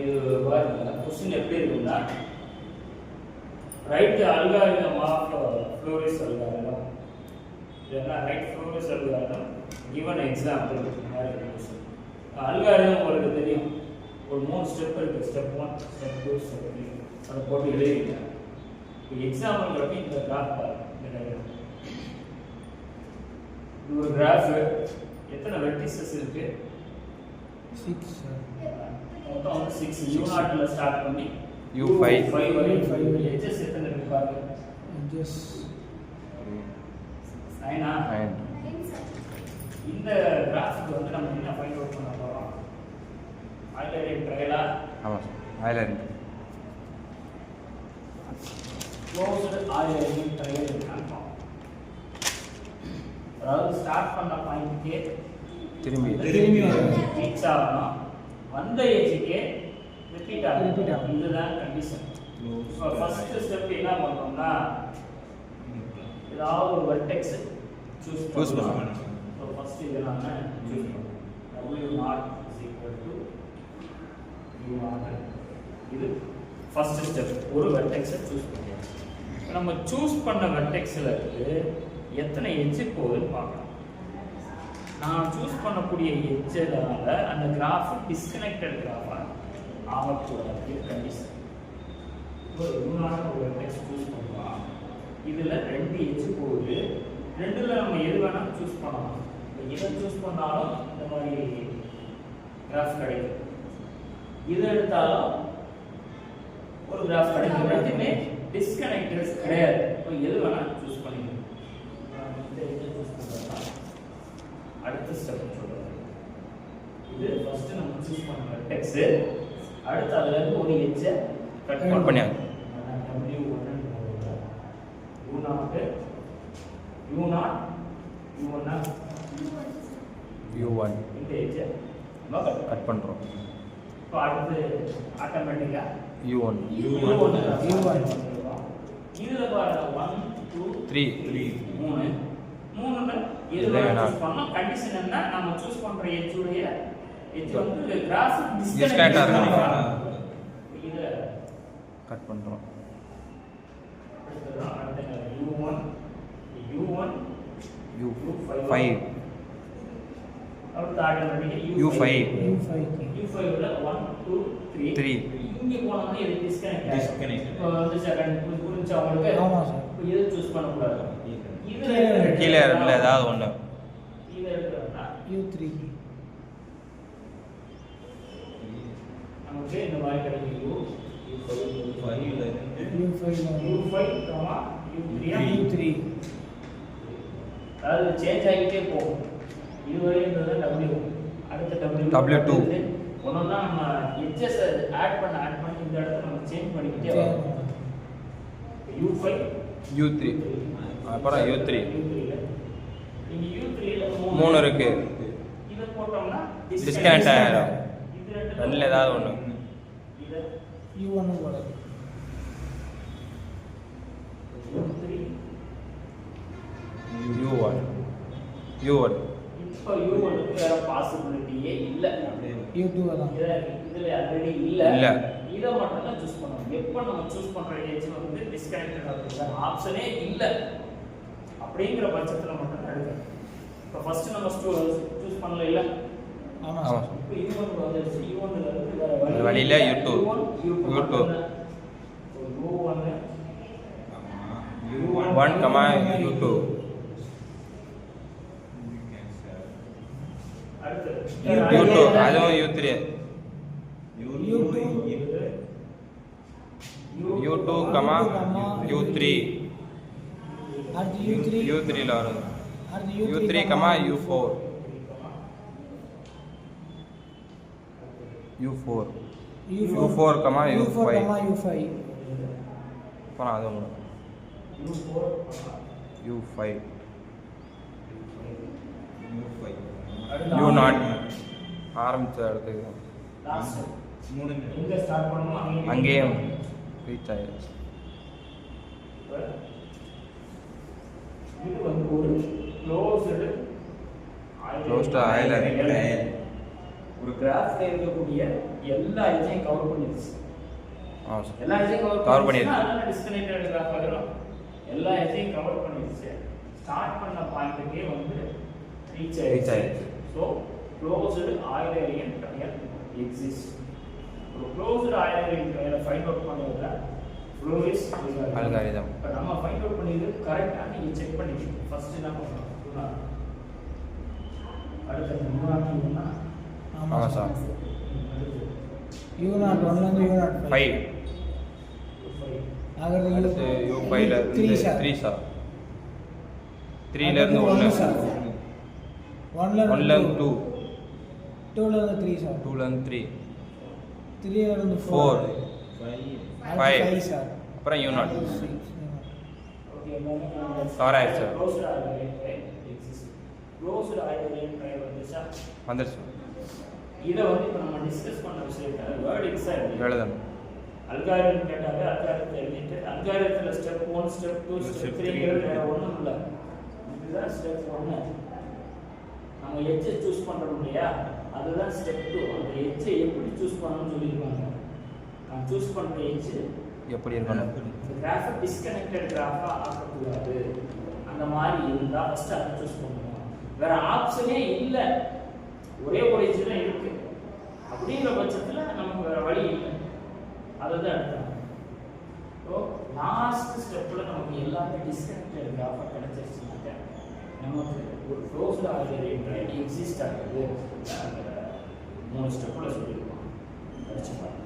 இது பாருங்க क्वेश्चन எப்படி இருக்குன்னா ரைட் அல்காரிதம் ஆஃப் ஃப்ளோரிஸ் அல்காரிதம் இல்லைன்னா ரைட் ஃப்ளோரிஸ் அல்காரிதம் given example மாதிரி क्वेश्चन அல்காரிதம் உங்களுக்கு தெரியும் ஒரு 3 ஸ்டெப் இருக்கு ஸ்டெப் 1 ஸ்டெப் 2 ஸ்டெப் 3 அத போட்டு எழுதிட்டேன் இப்போ எக்ஸாம்பிளுக்கு இந்த கிராஃப் பாருங்க இந்த டயகிராம் இது ஒரு கிராஃப் எத்தனை வெர்டிசஸ் இருக்கு 6 மொத்தம் 6 u0 ல ஸ்டார்ட் பண்ணி u5 வரை edges எத்தனை இருக்கு பாருங்க edges 9 இந்த கிராஃப்க்கு வந்து நம்ம என்ன ஃபைண்ட் அவுட் பண்ண போறோம் ஐலரின் ட்ரையலா ஆமா சார் ஐலரின் க்ளோஸ்டு ஐலரின் ட்ரையல் கன்ஃபார்ம் அதாவது ஸ்டார்ட் பண்ண பாயிண்ட்க்கே திரும்பி ரீச் ஆகணும் வந்த ஏஜுக்கே ரிப்பீட் ஆகும் இதுதான் கண்டிஷன் இப்போ ஃபர்ஸ்ட் ஸ்டெப் என்ன பண்ணோம்னா ஏதாவது ஒரு வெர்டெக்ஸ் சூஸ் பண்ணணும் ஸோ ஃபர்ஸ்ட் இதை நாம சூஸ் பண்ணணும் w0 u0 இது ஃபர்ஸ்ட் ஸ்டெப் ஒரு வெர்டெக்ஸை சூஸ் பண்ணியாச்சு இப்போ நம்ம சூஸ் பண்ண வெர்டெக்ஸில் இருந்து எத்தனை எட்ஜ் போகுதுன்னு பார்க்கலாம் நான் சூஸ் பண்ணக்கூடிய எட்ஜனால அந்த கிராஃப் டிஸ்கனெக்டட் கிராஃபா ஆகக்கூடாது கண்டிஷன் இப்போ ஒரு வெர்டெக்ஸ் சூஸ் பண்ணலாம் இதில் 2 எட்ஜ் போகுது ரெண்டுல நம்ம எது வேணாலும் சூஸ் பண்ணலாம் இதை சூஸ் பண்ணாலும் இந்த மாதிரி கிராஃப் கிடைக்கும் இதை எடுத்தாலும் ஒரு கிராஃப் கிடைக்கும் ரெண்டுமே டிஸ்கனெக்டட் கிடையாது இப்போ எது வேணாலும் சூஸ் பண்ணிக்கலாம் அடுத்த ஸ்டெப் சொல்றேன் இது ஃபர்ஸ்ட் நம்ம சூஸ் பண்ண வெர்டெக்ஸ் அடுத்து அதுல இருந்து ஒரு எட்ஜ் கட் பண்ணியாங்க u1 இந்த எட்ஜ் நம்ம கட் பண்றோம் இப்போ அடுத்து ஆட்டோமேட்டிக்கா u1 இதுல பாருங்க 1 2 3 3 மூணுல எது சூஸ் பண்ணோம் கண்டிஷன் என்ன நம்ம சூஸ் பண்ற எட்ஜ் உடைய எட்ஜ் வந்து கிராஃப் டிஸ்கனெக்ட் ஆகணும் இத கட் பண்றோம் u1 u5 அடுத்து ஆட்டோமேட்டிக்கா u5 ல 1 2 3 இங்க போனோம்னா இது டிஸ்கனெக்ட் இப்போ வந்து செகண்ட் புரிஞ்சா உங்களுக்கு ஆமா சார் இப்போ இத சூஸ் பண்ண கூடாது கீழ இருக்குல ஏதாவது ஒண்ணு கீழ இருக்குன்னா u3 நமக்கு இந்த மாதிரி கிடைக்கும் u3 அதாவது சேஞ்ச் ஆகிட்டே போகும் இதுவரை இருந்தது w அடுத்த w2 ஒண்ணா நம்ம எட்ஜஸ் ஆட் பண்ணி இந்த இடத்துல நம்ம சேஞ்ச் பண்ணிக்கிட்டே வரோம் u5 u3 அப்புறம் u3 இங்க u3 ல 3 இருக்கு இத போட்டோம்னா டிஸ்கனெக்ட் ஆயிடும் ரெண்டுல ஏதாவது ஒண்ணு இத u1 போல u1 இப்போ u1 க்கு வேற பாசிபிலிட்டியே இல்ல u2 தான் இதுல ஆல்ரெடி இல்ல இத மட்டும் தான் சூஸ் பண்ணணும் எப்ப நம்ம சூஸ் பண்ற எட்ஜ் வந்து டிஸ்கனெக்டட் அப்படிங்கிற ஆப்ஷனே இல்ல அப்படிங்கிற பட்சத்துல மட்டும் எடுக்கணும் இப்போ ஃபர்ஸ்ட் நம்ம சூஸ் பண்ணல இல்ல ஆமா இப்போ u1 வந்துருச்சு u1 ல இருந்து வேற வழியில u2 1 u2 u2 அதுவும் u3 u2 u3 அடுத்து u3 ல வரும் அடுத்து u3 u4 u4 u5 அப்புறம் அது ஒன்று u5 u0 ஆரம்பிச்ச இடத்துக்கு எங்க ஸ்டார்ட் பண்ணனும் அங்கேயும் ரீச் ஆயிடுச்சு இது வந்து ஒரு க்ளோஸ்டு ஐலண்ட் ஒரு கிராஃப்ல இருக்கக்கூடிய எல்லா எஜையும் கவர் பண்ணிருச்சு. ஆமாம் சார். எல்லா எஜையும் Cover கவர் பண்ணிருச்சு. அதனால டிஸ்கனெக்டட் கிராஃப் ஆகிரும். எல்லா எஜையும் கவர் பண்ணிருச்சு. ஸ்டார்ட் பண்ண பாயிண்ட்டுக்கே வந்து ரீச் ஆயிடுச்சு. So closed Eulerian trail exist. ஒரு க்ளோஸ்டு ஆயிலரியன் ட்ரையலை ஃபைண்ட் அவுட் பண்ணுறதுல ஃப்ளோரிஸ் அல்காரிதம். இப்போ நம்ம ஃபைண்ட் அவுட் பண்ணியது கரெக்டாக நீங்கள் செக் பண்ணிக்கணும். ஃபர்ஸ்ட் என்ன பண்ணணும், அடுத்தது மூணாக்கிங்கன்னா ஆமாம் சார். U0 1லேருந்து U0 5 ஆகிறது அடுத்து U5ல 3 சார். 3 சார். 3லேருந்து 1 சார். 1லேருந்து 2 2லேருந்து 3 சார். 2லேருந்து 3 3லேருந்து 4 5 5 சார். அப்புறம் U0 ஓகே எல்லாமே கவர் ஆயிடுச்சு sir. Closed Eulerian trail exist. Closed Eulerian trail வந்துச்சா, வந்துருச்சு. இதை வந்து இப்போ நம்ம டிஸ்கஸ் பண்ண விஷயத்தை வேர்ட் எக்ஸாக்ட் எழுதணும். அல்காரிதம் கேட்டாவே அல்காரிதத்தை எழுதிட்டு அல்காரிதத்தில் ஸ்டெப் 1 ஸ்டெப் 2 ஸ்டெப் 3 வேற ஒன்றும் இல்லை. இதுதான் ஸ்டெப் 1. நம்ம எட்ஜை சூஸ் பண்ணுறோம் இல்லையா, அதுதான் ஸ்டெப் 2. அந்த எட்ஜை எப்படி சூஸ் பண்ணணும்னு சொல்லியிருக்காங்க. நான் சூஸ் பண்ணுற எட்ஜ் எப்படி இருக்கணும்? இந்த கிராஃபை டிஸ்கனெக்டட் கிராஃபாக ஆக்கக்கூடாது. அந்த மாதிரி இருந்தால் ஃபஸ்ட்டு அதை சூஸ் பண்ணணும். வேற ஆப்ஷனே இல்லை, ஒரே ஒரு எட்ஜ் தான் இருக்கு. அப்படிங்கிற பட்சத்தில் நமக்கு வேற வழி இல்லை. அதை தான் எடுத்தாங்க. ஸோ லாஸ்ட் ஸ்டெப்பில் நமக்கு எல்லாமே டிஸ்கனெக்டட் கிராஃபாக கிடைச்சிருச்சுனாக்க நமக்கு ஒரு க்ளோஸ்டு ஆயிலரியன் ட்ரையல் எக்ஸிஸ்ட் ஆகுது. 3 ஸ்டெப்பில் சொல்லியிருக்கோம். படிச்சு பாருங்க.